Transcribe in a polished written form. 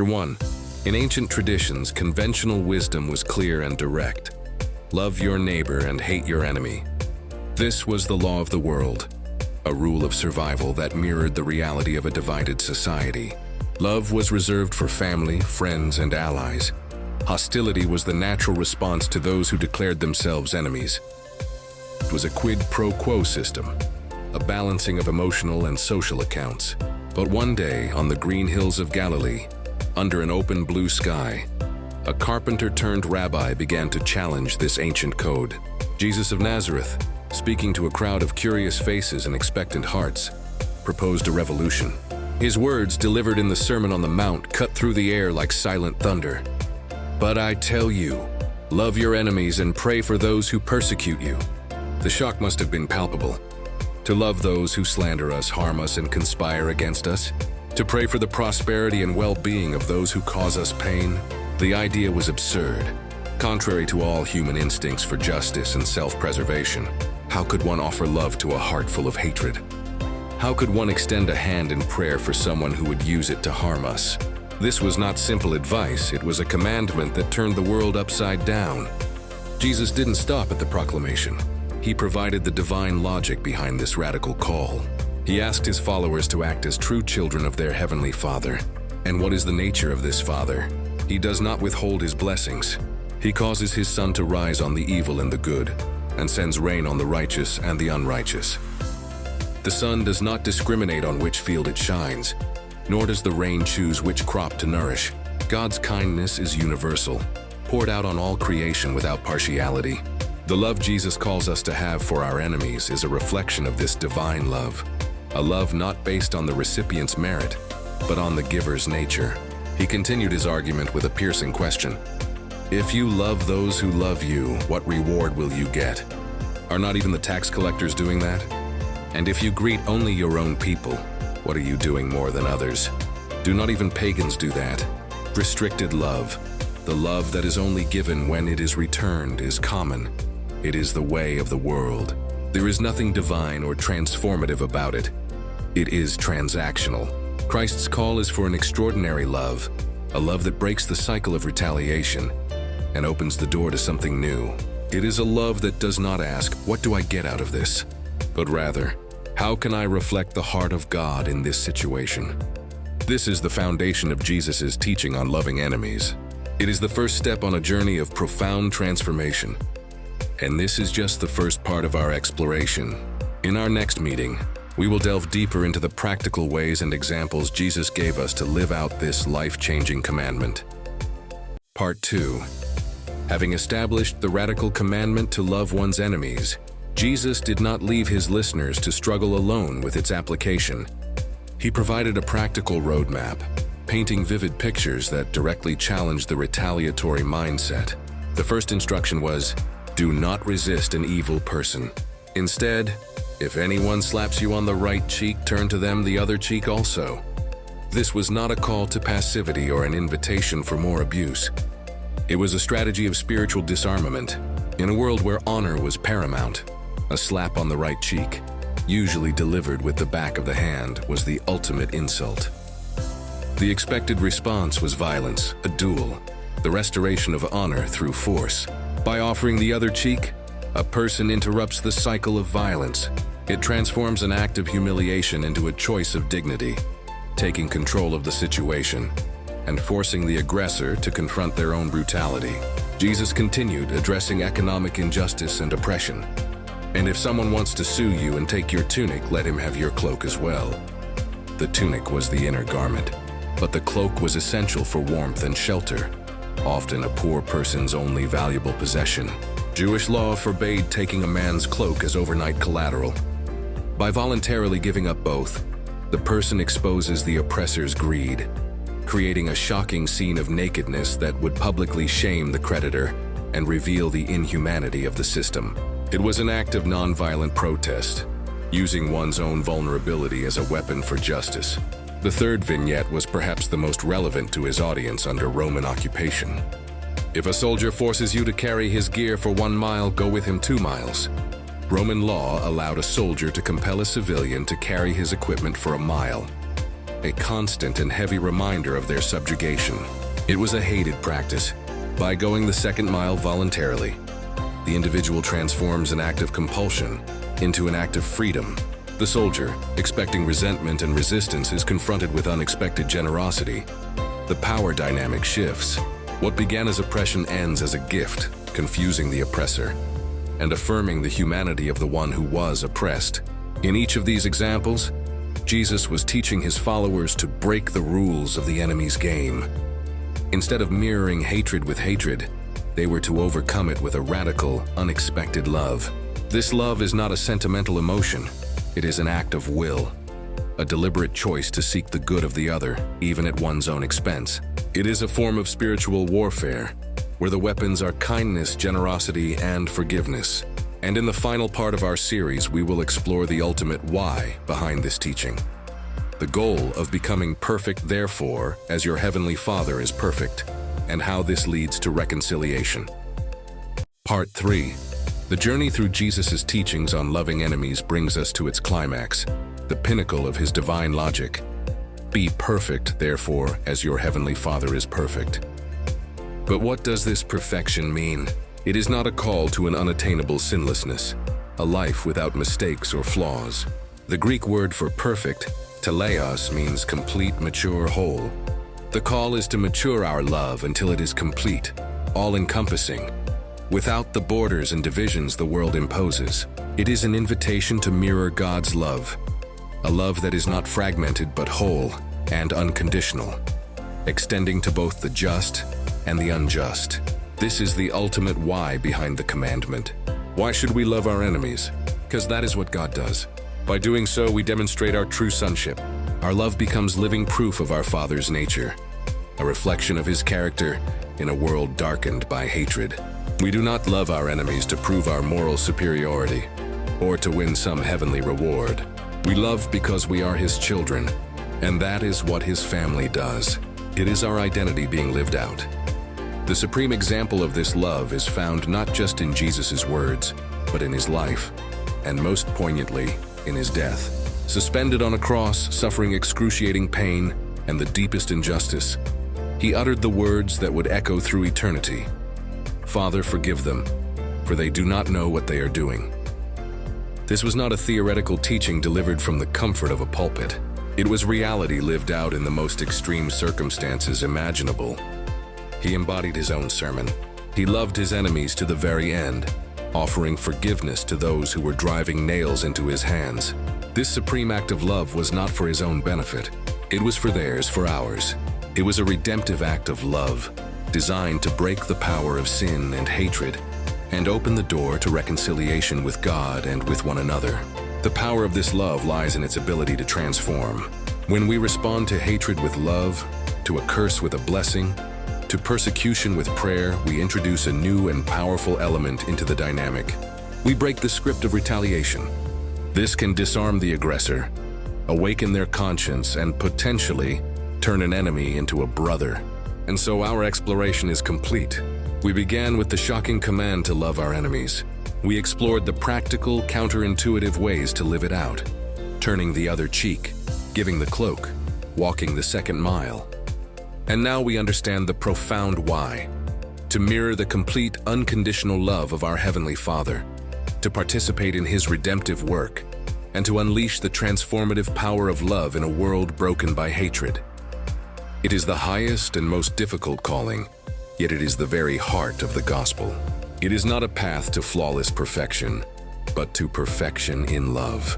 1. In ancient traditions, conventional wisdom was clear and direct. Love your neighbor and hate your enemy. This was the law of the world, a rule of survival that mirrored the reality of a divided society. Love was reserved for family, friends, and allies. Hostility was the natural response to those who declared themselves enemies. It was a quid pro quo system, a balancing of emotional and social accounts. But one day, on the green hills of Galilee, under an open blue sky, a carpenter-turned-rabbi began to challenge this ancient code. Jesus of Nazareth, speaking to a crowd of curious faces and expectant hearts, proposed a revolution. His words, delivered in the Sermon on the Mount, cut through the air like silent thunder. "But I tell you, love your enemies and pray for those who persecute you." The shock must have been palpable. To love those who slander us, harm us, and conspire against us. To pray for the prosperity and well-being of those who cause us pain. The idea was absurd, contrary to all human instincts for justice and self-preservation. How could one offer love to a heart full of hatred? How could one extend a hand in prayer for someone who would use it to harm us? This was not simple advice, it was a commandment that turned the world upside down. Jesus didn't stop at the proclamation. He provided the divine logic behind this radical call. He asked his followers to act as true children of their heavenly Father. And what is the nature of this Father? He does not withhold his blessings. He causes his sun to rise on the evil and the good, and sends rain on the righteous and the unrighteous. The sun does not discriminate on which field it shines, nor does the rain choose which crop to nourish. God's kindness is universal, poured out on all creation without partiality. The love Jesus calls us to have for our enemies is a reflection of this divine love. A love not based on the recipient's merit, but on the giver's nature. He continued his argument with a piercing question. If you love those who love you, what reward will you get? Are not even the tax collectors doing that? And if you greet only your own people, what are you doing more than others? Do not even pagans do that? Restricted love, the love that is only given when it is returned, is common. It is the way of the world. There is nothing divine or transformative about it. It is transactional. Christ's call is for an extraordinary love, a love that breaks the cycle of retaliation and opens the door to something new. It is a love that does not ask, "What do I get out of this?" but rather, "How can I reflect the heart of God in this situation?" This is the foundation of Jesus' teaching on loving enemies. It is the first step on a journey of profound transformation. And this is just the first part of our exploration. In our next meeting, we will delve deeper into the practical ways and examples Jesus gave us to live out this life-changing commandment. Part 2. Having established the radical commandment to love one's enemies, Jesus did not leave his listeners to struggle alone with its application. He provided a practical roadmap, painting vivid pictures that directly challenged the retaliatory mindset. The first instruction was, do not resist an evil person. Instead, if anyone slaps you on the right cheek, turn to them the other cheek also. This was not a call to passivity or an invitation for more abuse. It was a strategy of spiritual disarmament. In a world where honor was paramount, a slap on the right cheek, usually delivered with the back of the hand, was the ultimate insult. The expected response was violence, a duel, the restoration of honor through force. By offering the other cheek, a person interrupts the cycle of violence. It transforms an act of humiliation into a choice of dignity, taking control of the situation and forcing the aggressor to confront their own brutality. Jesus continued addressing economic injustice and oppression. And if someone wants to sue you and take your tunic, let him have your cloak as well. The tunic was the inner garment, but the cloak was essential for warmth and shelter, often a poor person's only valuable possession. Jewish law forbade taking a man's cloak as overnight collateral. By voluntarily giving up both, the person exposes the oppressor's greed, creating a shocking scene of nakedness that would publicly shame the creditor and reveal the inhumanity of the system. It was an act of nonviolent protest, using one's own vulnerability as a weapon for justice. The third vignette was perhaps the most relevant to his audience under Roman occupation. If a soldier forces you to carry his gear for 1 mile, go with him 2 miles. Roman law allowed a soldier to compel a civilian to carry his equipment for a mile. a constant and heavy reminder of their subjugation. It was a hated practice. By going the second mile voluntarily, the individual transforms an act of compulsion into an act of freedom. The soldier, expecting resentment and resistance, is confronted with unexpected generosity. The power dynamic shifts. What began as oppression ends as a gift, confusing the oppressor and affirming the humanity of the one who was oppressed. In each of these examples, Jesus was teaching his followers to break the rules of the enemy's game. Instead of mirroring hatred with hatred, they were to overcome it with a radical, unexpected love. This love is not a sentimental emotion. It is an act of will, a deliberate choice to seek the good of the other, even at one's own expense. It is a form of spiritual warfare, where the weapons are kindness, generosity, and forgiveness. And in the final part of our series, we will explore the ultimate why behind this teaching. The goal of becoming perfect, therefore, as your heavenly Father is perfect, and how this leads to reconciliation. Part 3. The journey through Jesus' teachings on loving enemies brings us to its climax, the pinnacle of his divine logic. Be perfect, therefore, as your heavenly Father is perfect. But what does this perfection mean? It is not a call to an unattainable sinlessness, a life without mistakes or flaws. The Greek word for perfect, teleios, means complete, mature, whole. The call is to mature our love until it is complete, all-encompassing, without the borders and divisions the world imposes. It is an invitation to mirror God's love, a love that is not fragmented but whole and unconditional, extending to both the just and the unjust. This is the ultimate why behind the commandment. Why should we love our enemies? Because that is what God does. By doing so, we demonstrate our true sonship. Our love becomes living proof of our Father's nature, a reflection of his character in a world darkened by hatred. We do not love our enemies to prove our moral superiority or to win some heavenly reward. We love because we are his children, and that is what his family does. It is our identity being lived out. The supreme example of this love is found not just in Jesus' words, but in his life, and most poignantly, in his death. Suspended on a cross, suffering excruciating pain and the deepest injustice, he uttered the words that would echo through eternity. Father, forgive them, for they do not know what they are doing. This was not a theoretical teaching delivered from the comfort of a pulpit. It was reality lived out in the most extreme circumstances imaginable. He embodied his own sermon. He loved his enemies to the very end, offering forgiveness to those who were driving nails into his hands. This supreme act of love was not for his own benefit. It was for theirs, for ours. It was a redemptive act of love, designed to break the power of sin and hatred, and open the door to reconciliation with God and with one another. The power of this love lies in its ability to transform. When we respond to hatred with love, to a curse with a blessing, to persecution with prayer, we introduce a new and powerful element into the dynamic. We break the script of retaliation. This can disarm the aggressor, awaken their conscience, and potentially turn an enemy into a brother. And so our exploration is complete. We began with the shocking command to love our enemies. We explored the practical, counterintuitive ways to live it out, turning the other cheek, giving the cloak, walking the second mile. And now we understand the profound why: to mirror the complete, unconditional love of our Heavenly Father, to participate in his redemptive work, and to unleash the transformative power of love in a world broken by hatred. It is the highest and most difficult calling, yet it is the very heart of the gospel. It is not a path to flawless perfection, but to perfection in love.